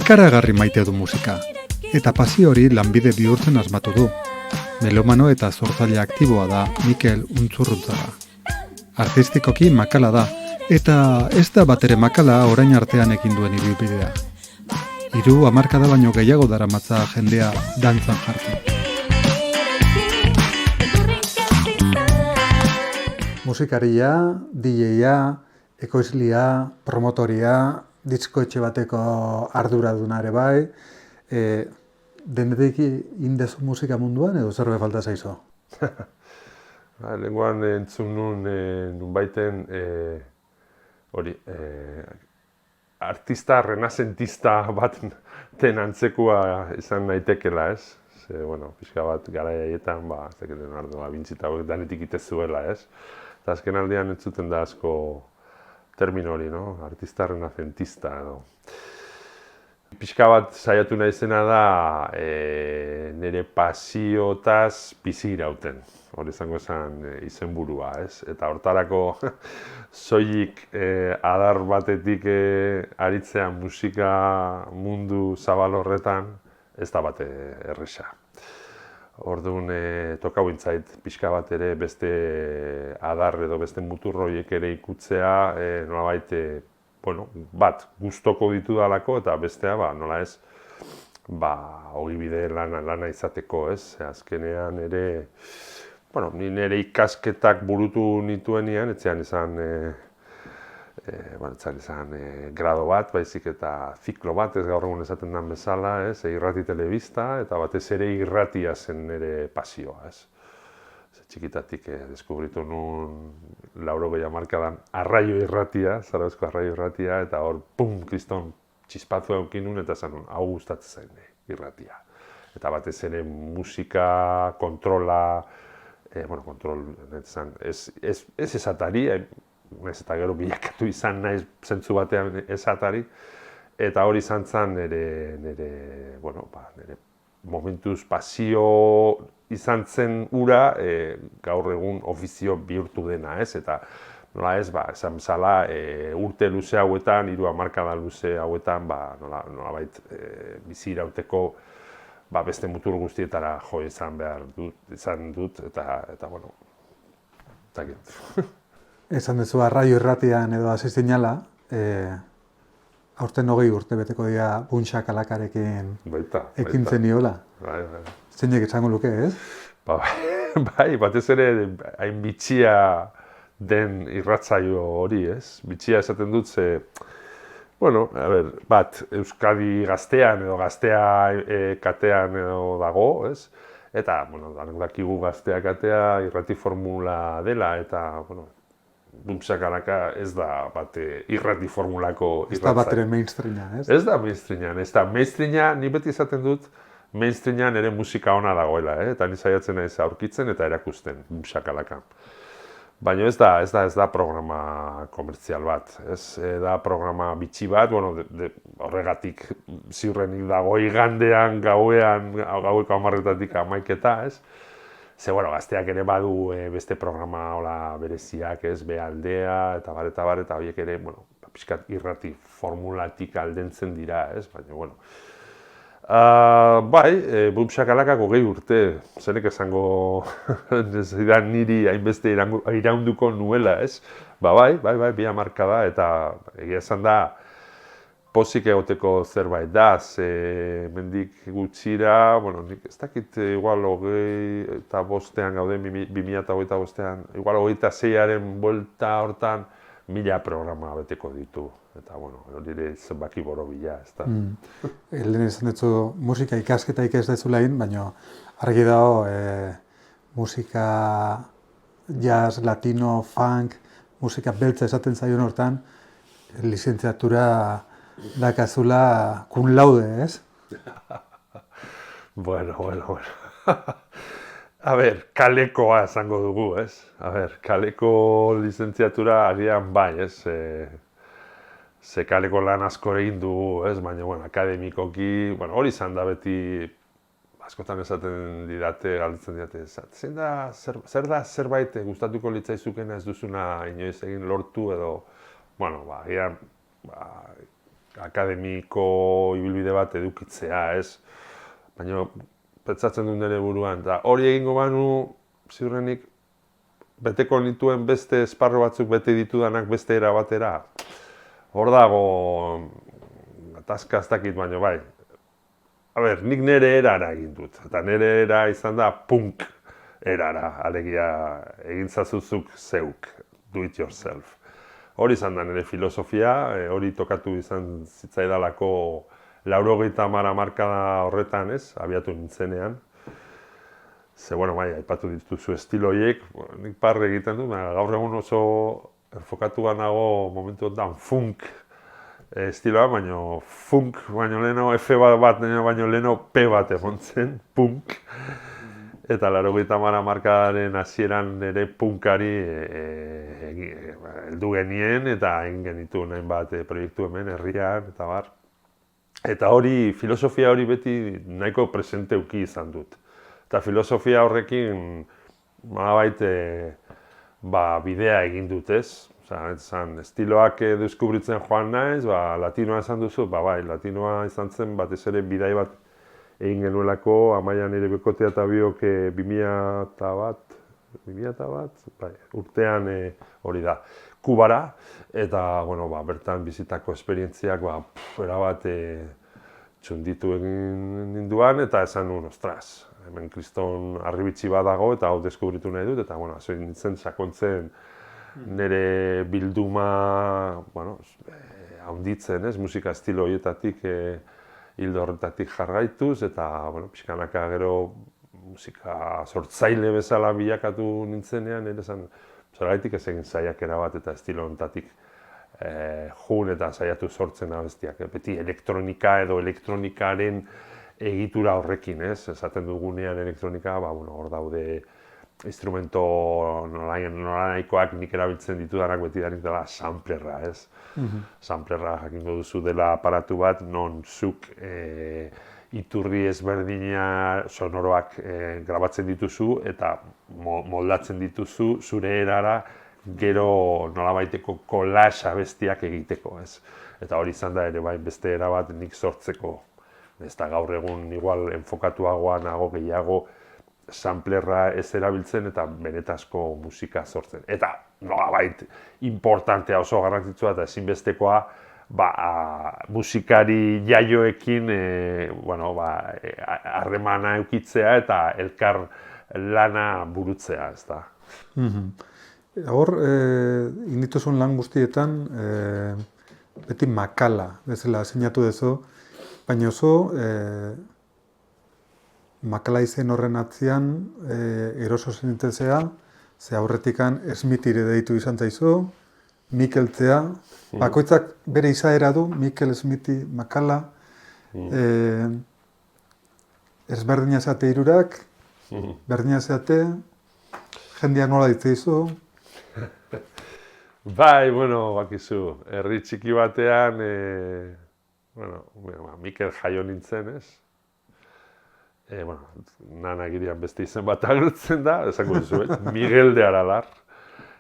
Ikaragarri maite du musika, eta pasio hori lanbide bihurtzen asmatu du. Melomano eta sortzaile aktiboa da Mikel Untzurruntzaga. Artistikoki makala da, eta ez da batere makala orain artean ekin duen ibilbidea. 3 hamarkada baino gehiago daramatza jendea dantzan jartzen. Musikaria, DJ-a, ekoizlia, promotoria, diskoetxe bateko arduraduna ere bai, denetik indezu musika munduan edo zerbait falta zaizu? Lehengoan entzun nunbaiten artista renazentista bat den antzekoa izan naitekela, ez? Ze, pixka bat garaia haietan, ez dakiten ardua, bintzita hauek danetik itezuela, ez? Eta azken aldean entzuten da asko termino hori, no? Artista renazentista, edo. Pixka bat saiatu naizena da nire pasiotaz bizi irauten. Hori izango zen izenburua, ez? Eta hortarako soilik adar batetik aritzea musika mundu zabal horretan ez da bate erresa. Orduan tokau intzait pixka bat ere beste adar edo beste muturroiek ere ikutzea nolabait bat gustoko ditudalako eta bestea nola ez ogibide lana izateko, ez? Azkenean ere ni nire ikasketak burutu nituenean, etzean izan grado bat, baizik eta ziklo bat, ez gaur egun esaten den bezala, ez? Irrati telebista eta batez ere irratia zen nire pasioa, ez? Txikitatik deskubritu nuen 80 hamarkadan Arraio Irratia, Zarauzko Arraio Irratia, eta hor, pum, kriston txispatzu eukin nuen, eta esan nuen, hau gustatzen zen irratia. Eta batez ere musika, kontrola, ez esatari, ez eta gero bilakatu izan naiz zentzu batean esatari, eta hori izan zen nire momentuz pasio izan zen ura gaur egun ofizio bihurtu dena, ez? Eta nola ez, esan bezala, urte luze hauetan, 3 hamarkada luze hauetan, nolabait bizi irauteko beste mutur guztietara jo izan dut, eta zakit. Esan duzu Arraio Irratian edo hasi zinela, aurten 20 urte beteko dira Buntxak Alakarekin ekintzen niola. Bai. Zeinek esango luke, ez? Bai, batez ere hain bitxia den irratzaio hori, ez? Bitxia esaten dut ze, Euskadi gaztean edo gaztea katean edo dago, ez? Eta, dakigu gaztea katea irrati formula dela, eta, Buntxak Alaka ez da bate irrati formulako irratzaio. Ez da batere mainstreama, ez? Ez da mainstreama, ni beti esaten dut, mainstreaman ere musika ona dagoela, eta ni saiatzen naiz aurkitzen eta erakusten Buntxak Alakan. Baina ez da programa komertzial bat, ez da programa bitxi bat, horregatik ziurrenik dago igandean, gaueko 10:00-tik 11:00, ez? Ze, gazteak ere badu beste programa bereziak, ez, Bealdea, eta bar, eta horiek ere, pixkat irrati formulatik aldentzen dira, ez, baina, Buntxak Alakak 20 urte, zenek esango niri hainbeste iraunduko nuela, ez? Bai, 2 hamarkada, eta egia esan da, pozik egoteko zerbait da, ze mendik gutxira, nik ez dakit igual 25 gauden, 2025an, igual 26aren buelta hortan 1000 programa beteko ditu. Eta, hori ere zenbaki borobila, ez da. Lehen esan dutzu musika ikasketa ez dezula egin, baina argi dago musika jazz, latino, funk, musika beltza esaten zaion hortan, lizentziatura dakazula cum laude, ez? Bueno. A ber, kalekoa esango dugu, ez? Kaleko lizentziatura agian bai, ez? Ze kaleko lan asko egin dugu, ez? Baina, akademikoki, hori izan da beti, askotan esaten didate, galdetzen didate, zer da zerbait gustatuko litzaizukena ez duzuna inoiz egin lortu edo, agian, akademiko ibilbide bat edukitzea, ez? Baina pentsatzen dut nire buruan, eta hori egingo banu, ziurrenik, beteko nituen beste esparru batzuk bete ditudanak beste era batera. Hor dago, atazka ez dakit baino bai. A ber, nik nire erara egin dut, eta nire era izan da punk erara, alegia egintzazuzuk zeuk, do it yourself. Hori izan da nire filosofia, hori tokatu izan zitzaidalako 80 hamarkada horretan, ez, abiatu nintzenean. Ze, bueno, bai, aipatu dituzu estilo horiek, nik parre egiten du, gaur egun oso enfokatua nago momentu honetan funk estiloa, baina funk, baina leheno F bat, baina leheno P bat egon zen, punk. Eta 80 hamarkadaren hasieran ere punkari heldu genien eta egin genitu hainbat proiektu hemen herrian eta bar. Eta hori, filosofia hori beti nahiko presente uki izan dut. Eta filosofia horrekin nolabait bidea egin dut, ez? Estiloak deskubritzen joan naiz, latinoa esan duzu, bai, latinoa izan zen batez ere bidai bat egin genuelako, Amaia nire bikotea eta biok 2001, bai, urtean hori da, Kubara, eta bertan bizitako esperientziak erabat txunditu egin ninduan, eta esan nuen, ostras, hemen kriston arribitsi bat dago, eta hau deskubritu nahi dut, eta hasi nintzen sakontzen nire bilduma haunditzen, musika estilo horietatik hildo horretatik jarraituz, eta pixkanaka gero musika sortzaile bezala bilakatu nintzenean, ere esan, zergaitik ez egin saiakera bat eta estilo honetatik jun eta saiatu sortzen abestiak. Beti elektronika edo elektronikaren egitura horrekin, ez? Esaten dugunean elektronika, hor daude instrumento nolanahikoak nik erabiltzen ditudanak beti danik dela samplerra, ez? Samplerra jakingo duzu dela aparatu bat, non zuk iturri ezberdina sonoroak grabatzen dituzu eta moldatzen dituzu zure erara gero nolabaiteko collage abestiak egiteko, ez? Eta hori izan da ere bai beste era bat nik sortzeko. Ez da gaur egun igual enfokatuagoa nago gehiago samplerra ez erabiltzen eta benetazko musika sortzen. Eta nolabait importantea oso garrantzitsua eta ezinbestekoa musikari jaioekin harremana eukitzea eta elkar lana burutzea, ez da. Hor, indituzun lan guztietan, beti makala, bezala sinatu duzu, baina oso makala izen horren atzian eroso zenitezea, ze aurretikan Smithire deitu izan zaizu, Mikeltzea, bakoitzak bere izaera du, Mikel, Smithi, makala, ezberdina zate hirurak, berdina zate, jendeak nola ditzaizu. Bai, bakizu, herri txiki batean, Mikel jaio nintzen, ez? Nanagirian beste izen bat agertzen da, esango duzu, Miguel de Aralar.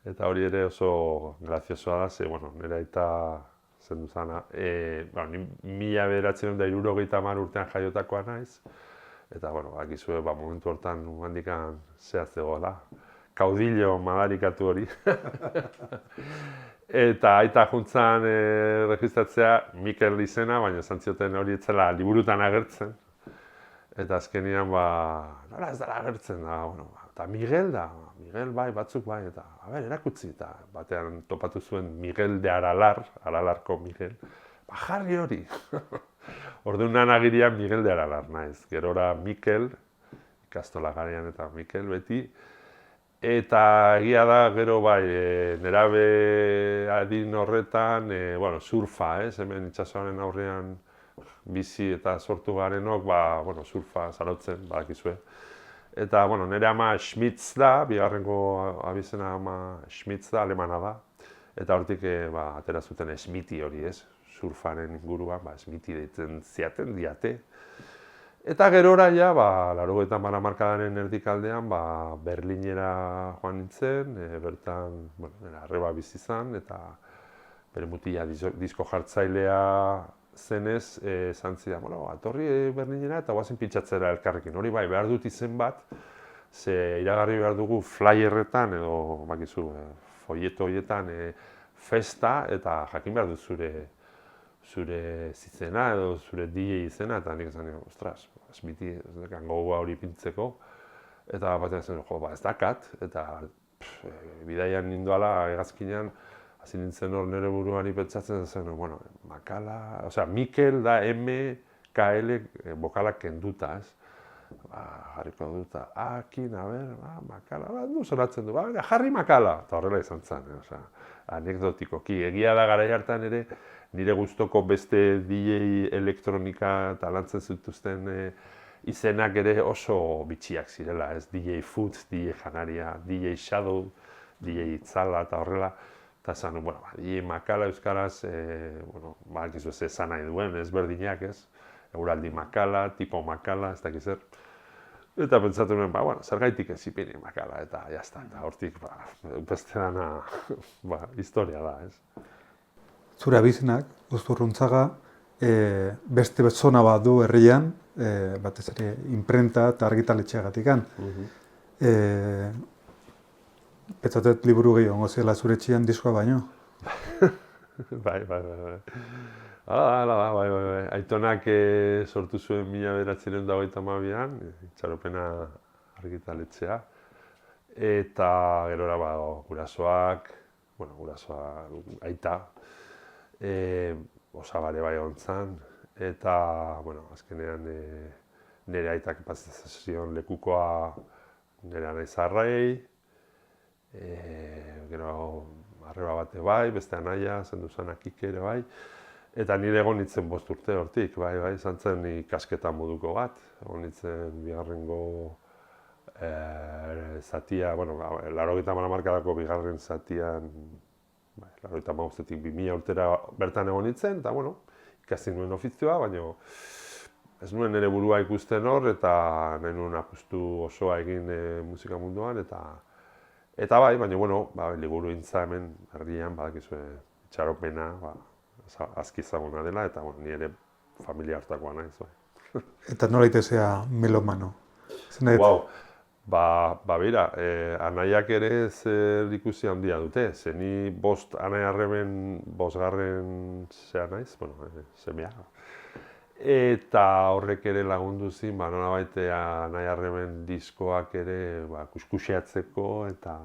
Eta hori ere oso graziosoa da, ze, nire aita zen duzana. 1970 urtean jaiotakoa naiz. Eta, bakizue, momentu hortan handikan zehaztegoela. Kaudillo madarikatu hori. Eta aita juntzan registratzea Mikel izena, baina esan zioten hori etzela liburutan agertzen. Eta azkenian, nola ez dara agertzen da, eta Miguel da, Miguel bai, batzuk bai, eta, erakutsi, eta batean topatu zuen Miguel de Aralar, Aralarko Miguel, jarri hori. Orduan nanagirian Miguel de Aralar naiz, gerora Mikel, ikastola garean eta Mikel beti, eta egia da, gero bai, nerabe adin horretan, surfa, hemen itsasoaren aurrean, bizi eta sortu garenok, surfa zarautzen, badakizue. Eta, nire ama Schmitz da, bigarrengo abizena ama Schmitz da, alemana da. Eta hortik, atera zuten Smithi hori, ez? Surfaren inguruan, Smithi deitzen ziaten, diate. Eta gerora, 80 hamarkadaren erdikaldean, Berlinera joan nintzen, bertan, arreba bizi izan, eta bere mutila disko jartzailea zenez, esan zidan, bueno, atorri berdinera eta guazen pintxatzera elkarrekin. Hori bai, behar dut izen bat, ze iragarri behar dugu flyerretan edo, bakizu, folieto horietan festa eta jakin behar dut zure zizena edo zure DJ izena, eta nik esan nion, ostras, esmiti, ez dekan gogoa hori pintzeko, eta batean zen, jo, ez dakat, eta bidaian ninduala hegazkinean, hasi nintzen hor nire buruari pentsatzen zen, bueno, Makala, osea, Mikel da MKL bokalak kenduta, ez? Jarriko dut, akin, a ber, Makala, du zoratzen du, jarri Makala, eta horrela izan zen, osea, anekdotikoki. Egia da garai hartan ere, nire gustoko beste DJ elektronika eta lantzen zituzten izenak ere oso bitxiak zirela, ez? DJ Food, DJ Janaria, DJ Shadow, DJ Itzala eta horrela. Eta esan, bueno, DJ Makala euskaraz, bakizu ez esan nahi duen, ez berdinak, ez? Euraldi Makala, tipo Makala, ez dakiz zer. Eta pentsatu nuen, bueno, zergaitik ez ipini Makala, eta jazta, eta hortik, beste dana, historia da, ez? Zure abizenak, Uzturruntzaga, beste zona bat du herrian, batez ere imprenta eta argitaletxeagatikan. Petzatet liburu gehiago ongo zela zure etxean diskoa baino. Bai. Hala da, bai. Aitonak sortu zuen 1992an, itxaropena argitaletxea. Eta gerora gurasoak, aita, osabare bai ontzan. Eta, azkenean nire aitak pasazion lekukoa nire anaizarrei. Gero arreba bate bai, beste anaia, zendu zanak ere bai. Eta nire egon nintzen 5 urte hortik, bai, izan zen ikasketa moduko bat. Egon nintzen bigarrengo zatia, 80 hamarkadako bigarren zatian, 85-etik 2000 urtera bertan egon nintzen, eta ikasi nuen ofizioa, baina ez nuen nire burua ikusten hor, eta nahi nuen apustu osoa egin musika munduan, eta bai, baina, liburu intza hemen herrian, badakizue, itxaropena, azki ezaguna dela, eta nire familia hartakoa naiz, bai. Eta nola itezea melomano? Wow, bera, anaiak ere zer ikusi handia dute, ze ni 5 anaiarremen 5. zea naiz, semea. Eta horrek ere lagundu zin, nolabait anaiarremen diskoak ere kuskuxeatzeko, eta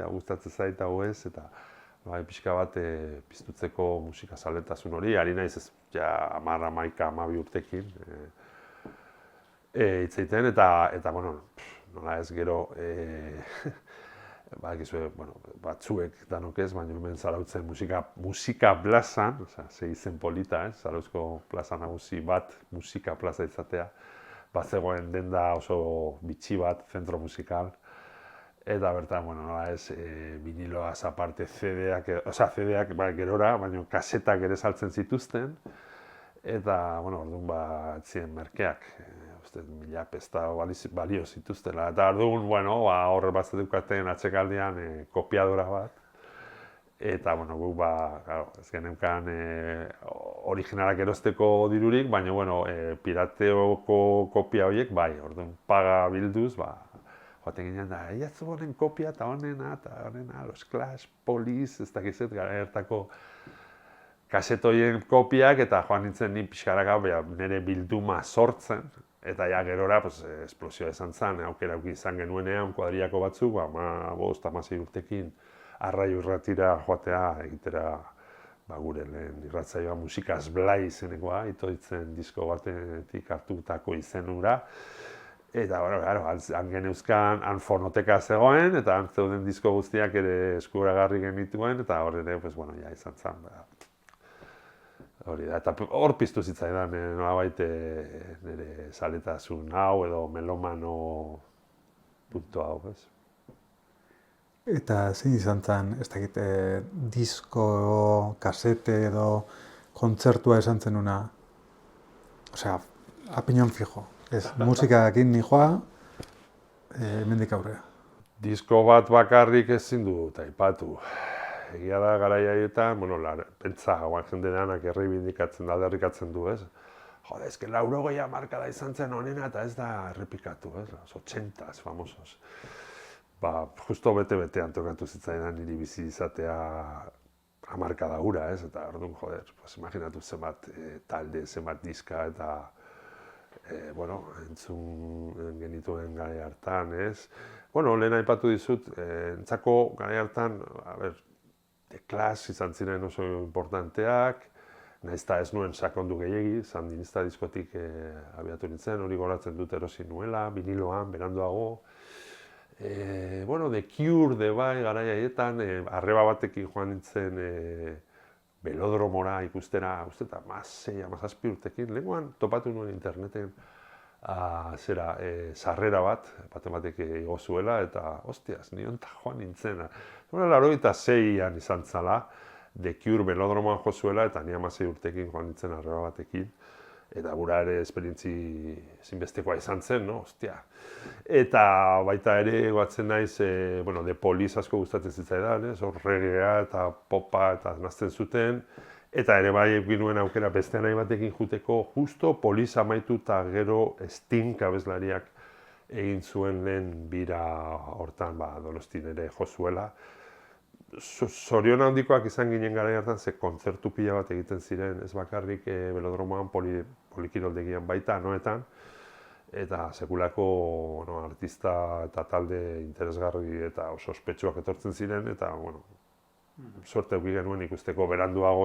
gustatzen zait hau ez, eta pixka bat piztutzeko musika zaletasun hori, ari naiz ez 10, 11, 12 urtekin hitz egiten, eta nola ez gero, batzuek danok ez, baina hemen zarautzen musika plazan, ze izen polita, zarauzko plaza nagusi bat musika plaza izatea, zegoen denda oso bitxi bat, zentro musikal, eta bertan, nola ez, viniloaz aparte CD-ak gerora, baina kasetak ere saltzen zituzten, eta, orduan ziren merkeak, 1000 pesta balio zituztela. Eta orduan, horre bat zedukaten atxekaldian kopiadora bat. Eta, guk, ez geneukan originalak erosteko dirurik, baina, pirateoko kopia horiek, orduan paga bilduz, joaten ginen da, iatzu honen kopia eta honena, Los Clash, Police, ez dakizet, gara ertako kasetoien kopiak, eta joan nintzen ni pixkaraka nire bilduma sortzen. Eta gerora, esplosioa izan zen, aukera izan genuenean, kuadriako batzuk, 15-16 urtekin arraio irratira joatea, egitera gure lehen irratzaioa musikaz blai izenekoa, itoitzen disko batetik hartutako izenura. Eta, han geneuzkan, han fonoteka zegoen, eta han zeuden disko guztiak ere eskuragarri genituen, eta hor ere, izan zen. Hori da, eta hor piztu zitzaidan nolabait nire zaletasun hau edo melomano puntu hau, ez? Eta zein izan zen, ez dakit, disko, kasete edo kontzertua esan zenuna, osea, apiñon fijo, ez, musikakin nijoa, hemendik aurrera. Disko bat bakarrik ezin dut aipatu. egia da garai haietan, bueno, pentsa, hauan jende denak erreibindikatzen da, aldarrikatzen du, ez? Jode, eske 80 hamarkada izan zen honena eta ez da errepikatu, ez? Los 80s famosos. Ba, justo bete-betean tokatu zitzaidan niri bizi izatea hamarkada hura, ez? Eta orduan, joder, pues imaginatu zenbat talde, zenbat diska eta bueno, entzun genituen garai hartan, ez? Bueno, lehen aipatu dizut, entzako garai hartan, The Clash izan ziren oso importanteak, nahiz eta ez nuen sakondu gehiegi, Sandinista diskotik abiatu nintzen, hori goratzen dut erosi nuela, viniloan, beranduago. Bueno, The Cure, de bai, garai haietan, arreba batekin joan nintzen belodromora ikustera, uste eta 6-7 urtekin, lehenkoan topatu nuen interneten sarrera bat batek igo zuela, eta hostiaz, nionta joan nintzena. 86an izan zala, The Cure belodromoan jo zuela, eta ni 16 urtekin joan nintzen arreba batekin. Eta gura ere esperientzi zinbestekoa izan zen, no? Ostia. Eta baita ere goatzen naiz, bueno, The Police asko gustatzen zitzaidan, ez? Hor reggaea eta popa eta nazten zuten. Eta ere bai egin nuen aukera beste nahi batekin juteko, justo Police amaitu eta gero Sting abeslariak egin zuen lehen bira hortan, Donostin ere jo zuela. Zorion handikoak izan ginen garai hartan, ze kontzertu pila bat egiten ziren, ez bakarrik belodromoan, polikiroldegian baita, noetan, eta sekulako artista eta talde interesgarri eta oso ospetsuak etortzen ziren, eta, bueno, sorte eduki genuen ikusteko beranduago